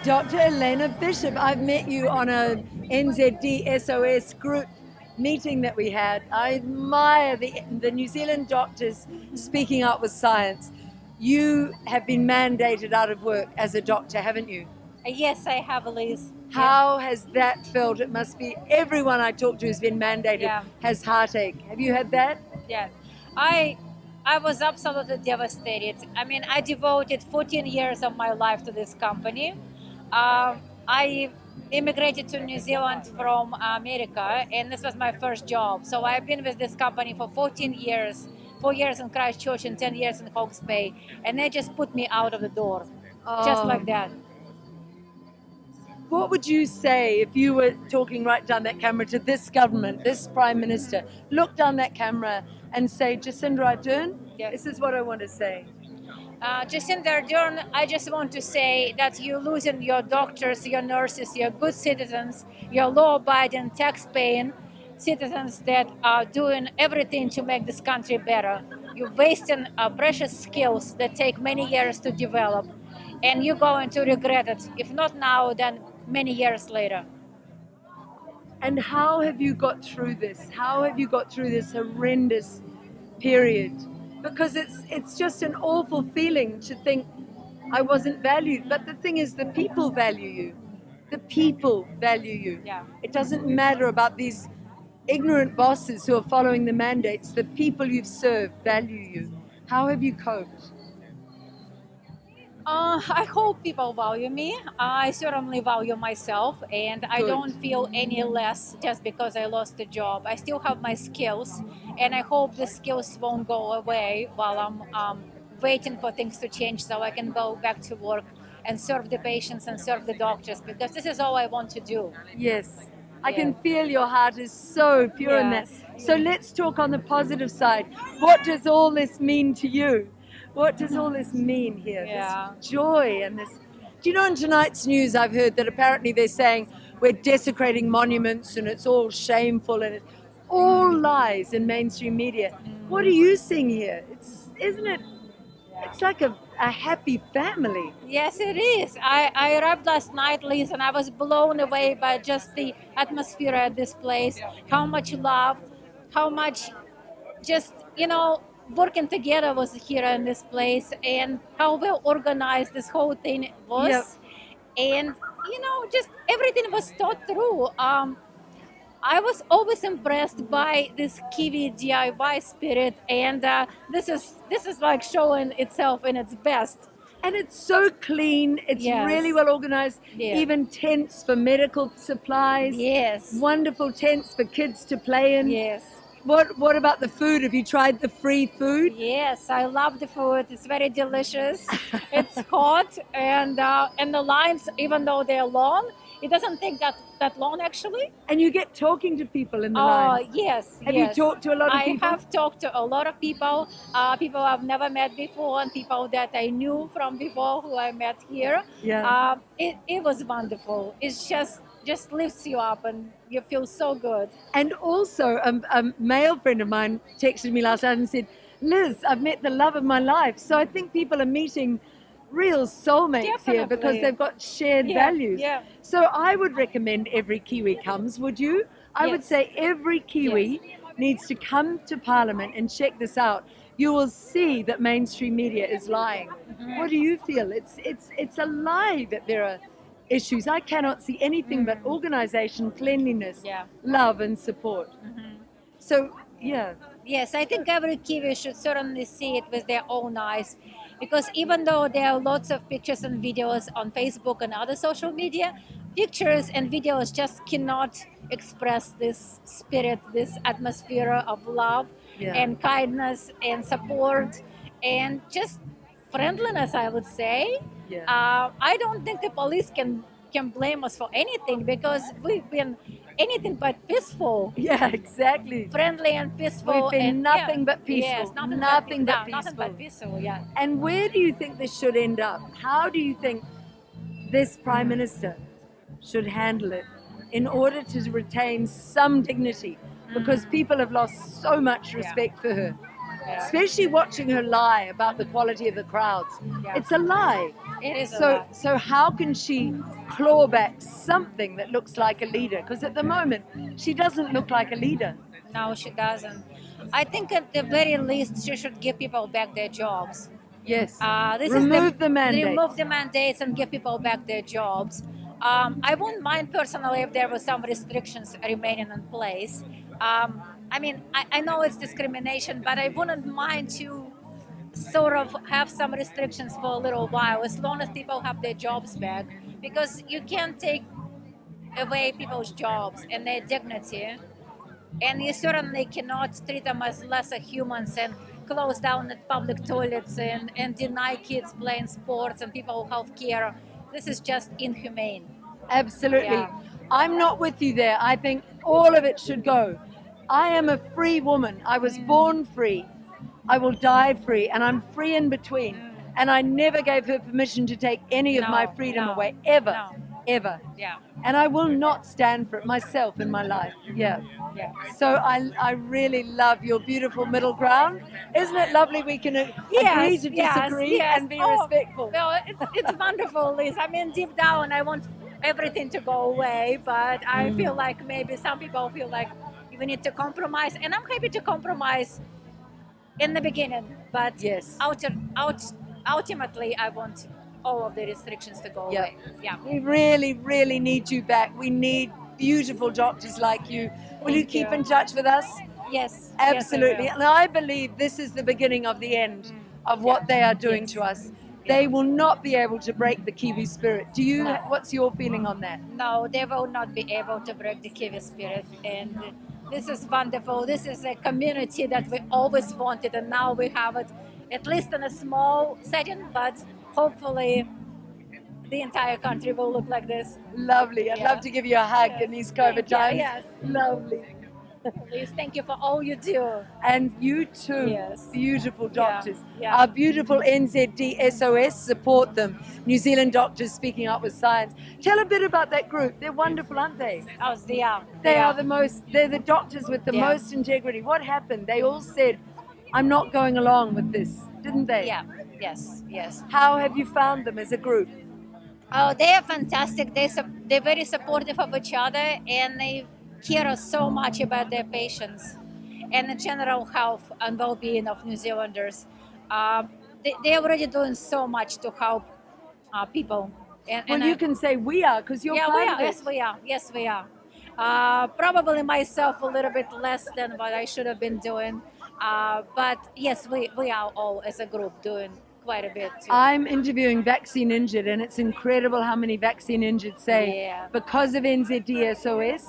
Dr. Elena Bishop, I've met you on a NZDSOS group meeting that we had. I admire the New Zealand doctors speaking out with science. You have been mandated out of work as a doctor, haven't you? Yes, I have, Liz. How has that felt? It must be everyone I talk to who's been mandated has heartache. Have you had that? Yes. I was absolutely devastated. I mean, I devoted 14 years of my life to this company. I immigrated to New Zealand from America, and this was my first job. So I've been with this company for 14 years, 4 years in Christchurch and 10 years in Hawke's Bay, and they just put me out of the door, just like that. What would you say if you were talking right down that camera to this government, this Prime Minister? Look down that camera and say, Jacinda Ardern, this is what I want to say. Jacinda Ardern, I just want to say that you're losing your doctors, your nurses, your good citizens, your law-abiding, tax-paying citizens that are doing everything to make this country better. You're wasting precious skills that take many years to develop, and you're going to regret it. If not now, then many years later. And how have you got through this? How have you got through this horrendous period? Because it's just an awful feeling to think I wasn't valued. But the thing is, the people value you. The people value you. Yeah. It doesn't matter about these ignorant bosses who are following the mandates. The people you've served value you. How have you coped? I hope people value me. I certainly value myself, and I don't feel any less just because I lost a job. I still have my skills, and I hope the skills won't go away while I'm waiting for things to change so I can go back to work and serve the patients and serve the doctors, because this is all I want to do. Yes. I can feel your heart is so pure in that. So let's talk on the positive side. What does all this mean to you? What does all this mean here? This joy and this. Do you know in tonight's news I've heard that apparently they're saying we're desecrating monuments and it's all shameful and it's all lies in mainstream media. What are you seeing here? Isn't it? It's like a happy family. Yes, it is. I arrived last night, Liz, and I was blown away by just the atmosphere at this place. How much love, how much just, working together was here in this place, and how well organized this whole thing was. Yep. And, just everything was thought through. I was always impressed by this Kiwi DIY spirit, and this is like showing itself in its best. And it's so clean. It's really well organized. Even tents for medical supplies. Yes. Wonderful tents for kids to play in. Yes. What about the food? Have you tried the free food? Yes, I love the food. It's very delicious. It's hot, and the lines, even though they're long, it doesn't take that long actually. And you get talking to people in the lines. Yes. Have you talked to a lot of people? I have talked to a lot of people, people I've never met before, and people that I knew from before who I met here. Yeah. It was wonderful. It's just lifts you up and you feel so good. And also a male friend of mine texted me last night and said, Liz, I've met the love of my life. So I think people are meeting real soulmates here because they've got shared values. Yeah. So I would recommend every Kiwi comes, would you? I would say every Kiwi needs to come to Parliament and check this out. You will see that mainstream media is lying. What do you feel? It's a lie that there are issues. I cannot see anything but organization, cleanliness, love and support. So, Yes, I think every Kiwi should certainly see it with their own eyes, because even though there are lots of pictures and videos on Facebook and other social media, pictures and videos just cannot express this spirit, this atmosphere of love and kindness and support and just friendliness, I would say. I don't think the police can blame us for anything, because we've been anything but peaceful. Yeah, exactly. Friendly and peaceful. We've been nothing but peaceful. Yes, nothing but peaceful. Yeah. And where do you think this should end up? How do you think this Prime Minister should handle it in order to retain some dignity? Because people have lost so much respect for her. Especially watching her lie about the quality of the crowds. It's a lie. It is a lot. So how can she claw back something that looks like a leader? Because at the moment, she doesn't look like a leader. No, she doesn't. I think at the very least she should give people back their jobs. Yes. This Remove is the mandates. remove the mandates and give people back their jobs. I wouldn't mind personally if there were some restrictions remaining in place. I mean, I know it's discrimination, but I wouldn't mind to sort of have some restrictions for a little while, as long as people have their jobs back, because you can't take away people's jobs and their dignity, and you certainly cannot treat them as lesser humans and close down the public toilets and deny kids playing sports and people health care. This is just inhumane. Absolutely. Yeah. I'm not with you there. I think all of it should go. I am a free woman. I was born free. I will die free, and I'm free in between. And I never gave her permission to take any of No, my freedom no, away, ever, no. ever. Yeah, And I will not stand for it myself in my life. Yeah. yeah. So I really love your beautiful middle ground. Isn't it lovely we can agree to disagree and be respectful? Well, it's wonderful, Liz. I mean, deep down, I want everything to go away, but I feel like maybe some people feel like we need to compromise, and I'm happy to compromise in the beginning, but Yes. ultimately, I want all of the restrictions to go Yeah. away. Yeah. We really, really need you back. We need beautiful doctors like you. Will you Thank keep you. in touch with us? Yes. Absolutely. Yes, I And I believe this is the beginning of the end of what they are doing Yes. to us. They will not be able to break the Kiwi spirit. Do you? No. What's your feeling on that? will. No, they will not be able to break the Kiwi spirit. And this is wonderful. This is a community that we always wanted, and now we have it, at least in a small setting, but hopefully the entire country will look like this. Lovely. I'd Yeah. love to give you a hug in these COVID Thank you. times. Yes. Lovely. Please, thank you for all you do. And you too, Yes. beautiful doctors. Yeah. Our beautiful NZDSOS, support them. New Zealand Doctors Speaking Up with Science. Tell a bit about that group. They're wonderful, aren't they? Oh, they are. They are they're the doctors with the Yeah. most integrity. What happened? They all said, I'm not going along with this, didn't they? Yeah. Yes. Yes. How have you found them as a group? Oh, they are fantastic. They're very supportive of each other, and they care so much about their patients and the general health and well-being of New Zealanders. They're already doing so much to help people. Well, you can say we are, because you're yeah, part we of are. it. Yes, we are. Yes, we are. Probably myself a little bit less than what I should have been doing. But yes, we are all as a group doing quite a bit too. I'm interviewing vaccine injured, and it's incredible how many vaccine injured say, Yeah. because of NZDSOS,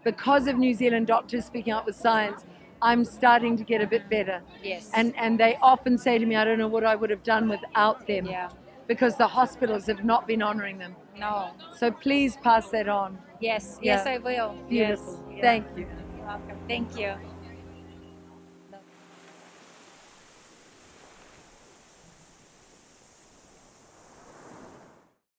because of New Zealand Doctors Speaking Up with Science, I'm starting to get a bit better. Yes. And they often say to me, I don't know what I would have done without them, Yeah. because the hospitals have not been honoring them. No. So please pass that on. Yes. Yeah. Yes, I will. Beautiful. Yes. Thank you. You're welcome. Thank you.